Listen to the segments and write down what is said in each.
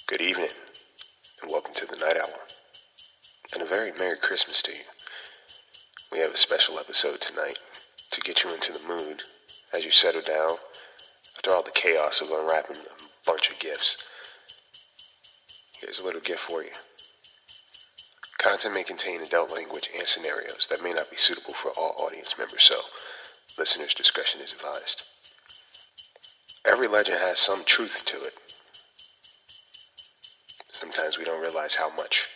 Good evening, and welcome to the Night Owl, and a very Merry Christmas to you. We have a special episode tonight to get you into the mood as you settle down after all the chaos of unwrapping a bunch of gifts. Here's a little gift for you. Content may contain adult language and scenarios that may not be suitable for all audience members, so listeners' discretion is advised. Every legend has some truth to it. Sometimes we don't realize how much.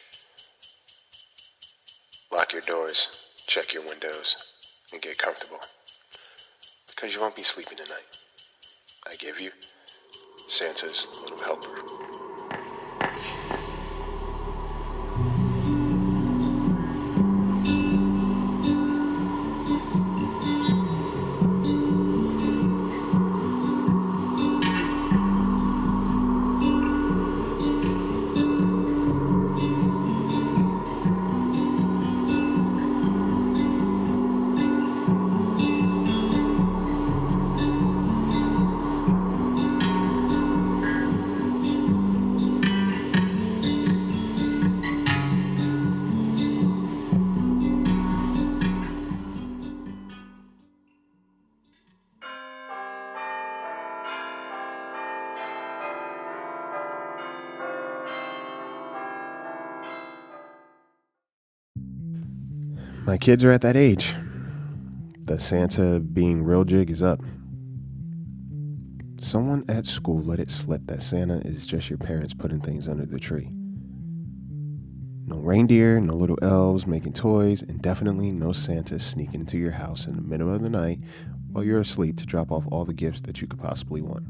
Lock your doors, check your windows, and get comfortable, because you won't be sleeping tonight. I give you Santa's Little Helper. My kids are at that age. The Santa being real jig is up. Someone at school let it slip that Santa is just your parents putting things under the tree. No reindeer, no little elves making toys, and definitely no Santa sneaking into your house in the middle of the night while you're asleep to drop off all the gifts that you could possibly want.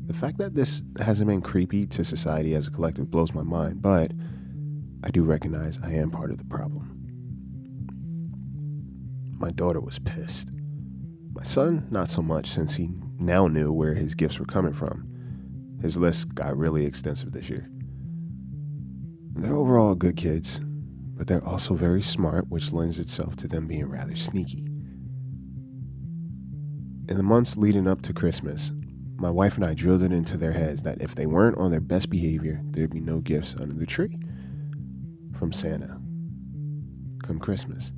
The fact that this hasn't been creepy to society as a collective blows my mind, but I do recognize I am part of the problem. My daughter was pissed. My son, not so much, since he now knew where his gifts were coming from. His list got really extensive this year. They're overall good kids, but they're also very smart, which lends itself to them being rather sneaky. In the months leading up to Christmas, my wife and I drilled it into their heads that if they weren't on their best behavior, there'd be no gifts under the tree from Santa come Christmas.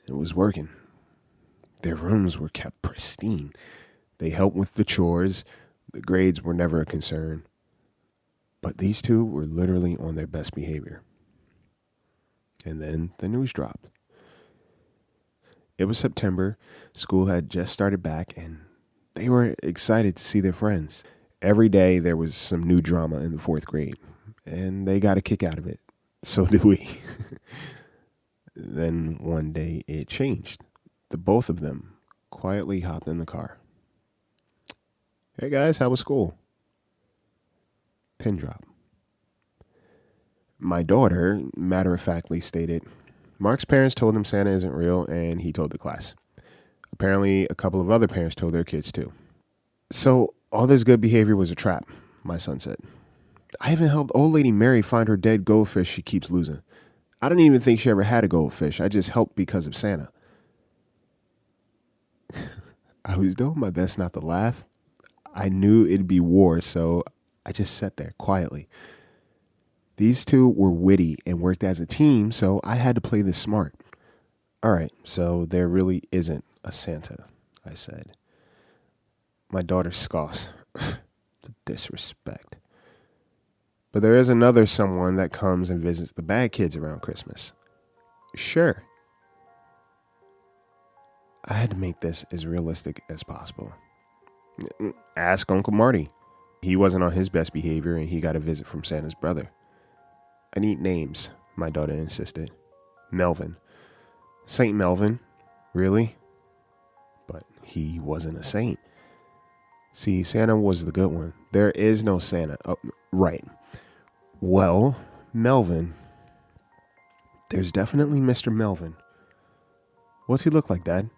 It was working. Their rooms were kept pristine. They helped with the chores. The grades were never a concern. But these two were literally on their best behavior. And then the news dropped. It was September. School had just started back, and they were excited to see their friends. Every day there was some new drama in the fourth grade, and they got a kick out of it. So did we. Then one day it changed. The both of them quietly hopped in the car. Hey guys, how was school? Pin drop. My daughter matter-of-factly stated, Mark's parents told him Santa isn't real, and he told the class. Apparently, a couple of other parents told their kids too. So all this good behavior was a trap, my son said. I even helped old lady Mary find her dead goldfish she keeps losing. I don't even think she ever had a goldfish. I just helped because of Santa. I was doing my best not to laugh. I knew it'd be war, so I just sat there quietly. These two were witty and worked as a team, so I had to play this smart. All right, so there really isn't a Santa, I said. My daughter scoffs. The disrespect. But there is another someone that comes and visits the bad kids around Christmas. Sure. I had to make this as realistic as possible. Ask Uncle Marty. He wasn't on his best behavior and he got a visit from Santa's brother. I need names, my daughter insisted. Melvin. Saint Melvin? Really? But he wasn't a saint. See, Santa was the good one. There is no Santa. Oh, right. Well, Melvin. There's definitely Mr. Melvin. What's he look like, Dad?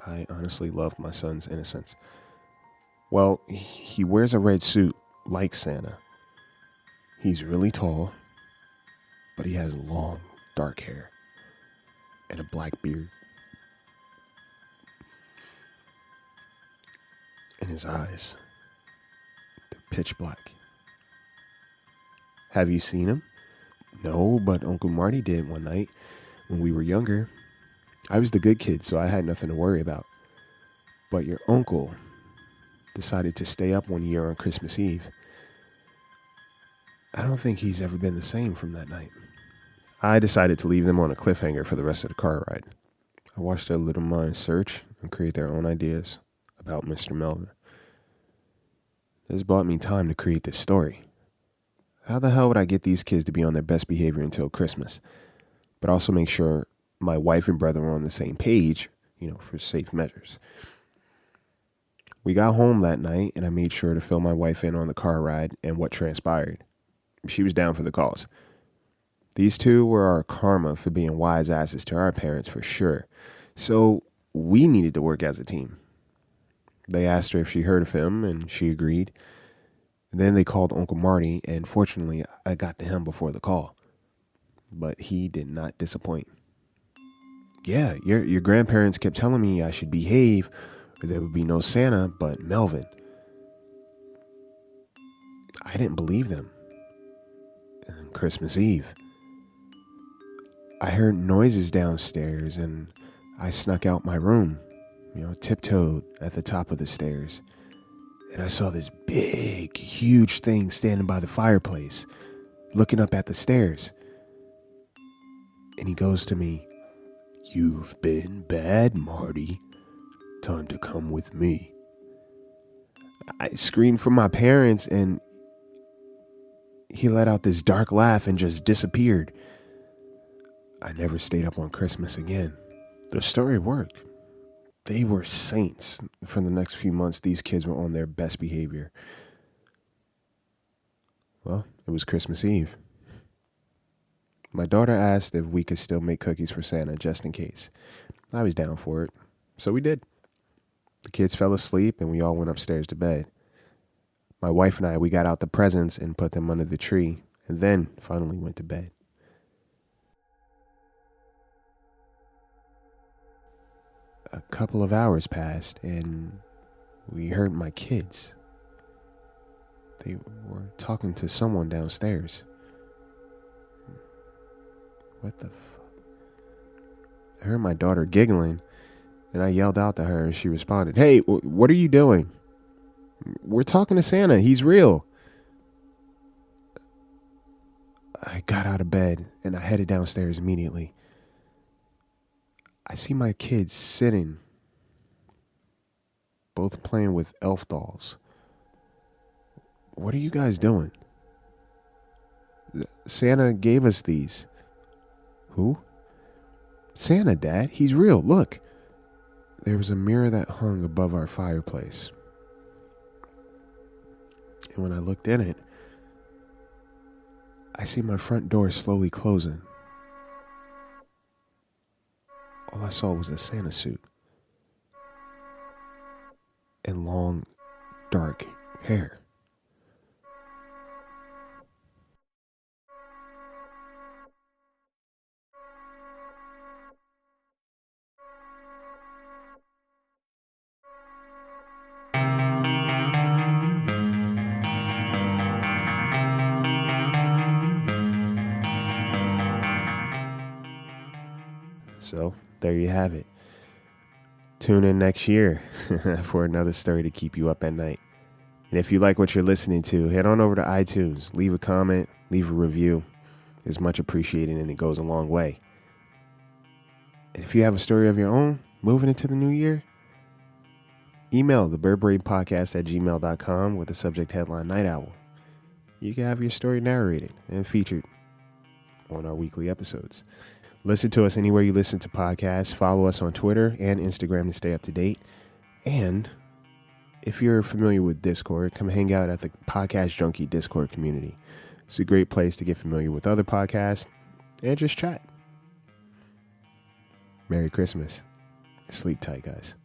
I honestly love my son's innocence. Well, he wears a red suit like Santa. He's really tall, but he has long, dark hair and a black beard. And his eyes, they're pitch black. Have you seen him? No, but Uncle Marty did one night when we were younger. I was the good kid, so I had nothing to worry about. But your uncle decided to stay up one year on Christmas Eve. I don't think he's ever been the same from that night. I decided to leave them on a cliffhanger for the rest of the car ride. I watched their little minds search and create their own ideas about Mr. Melvin. This bought me time to create this story. How the hell would I get these kids to be on their best behavior until Christmas, but also make sure my wife and brother were on the same page, for safe measures? We got home that night, and I made sure to fill my wife in on the car ride and what transpired. She was down for the cause. These two were our karma for being wise asses to our parents for sure. So we needed to work as a team. They asked her if she heard of him, and she agreed. Then they called Uncle Marty, and fortunately, I got to him before the call. But he did not disappoint. Yeah, your grandparents kept telling me I should behave or there would be no Santa, but Melvin. I didn't believe them. And Christmas Eve, I heard noises downstairs, and I snuck out my room, tiptoed at the top of the stairs. And I saw this big, huge thing standing by the fireplace, looking up at the stairs. And he goes to me, "You've been bad, Marty. Time to come with me." I screamed for my parents, and he let out this dark laugh and just disappeared. I never stayed up on Christmas again. The story worked. They were saints. For the next few months, these kids were on their best behavior. Well, it was Christmas Eve. My daughter asked if we could still make cookies for Santa just in case. I was down for it, so we did. The kids fell asleep, and we all went upstairs to bed. My wife and we got out the presents and put them under the tree, and then finally went to bed. A couple of hours passed, and we heard my kids. They were talking to someone downstairs. What the fuck? I heard my daughter giggling, and I yelled out to her, and she responded, "Hey, what are you doing?" "We're talking to Santa. He's real." I got out of bed, and I headed downstairs immediately. I see my kids sitting, both playing with elf dolls. "What are you guys doing?" "Santa gave us these." "Who?" "Santa, Dad. He's real. Look." There was a mirror that hung above our fireplace. And when I looked in it, I see my front door slowly closing. All I saw was a Santa suit and long, dark hair. So there you have it. Tune in next year for another story to keep you up at night. And if you like what you're listening to, head on over to iTunes, leave a comment, leave a review. It's much appreciated, and it goes a long way. And if you have a story of your own moving into the new year, email thebirdbrainpodcast@gmail.com with the subject headline Night Owl. You can have your story narrated and featured on our weekly episodes. Listen to us anywhere you listen to podcasts. Follow us on Twitter and Instagram to stay up to date. And if you're familiar with Discord, come hang out at the Podcast Junkie Discord community. It's a great place to get familiar with other podcasts and just chat. Merry Christmas. Sleep tight, guys.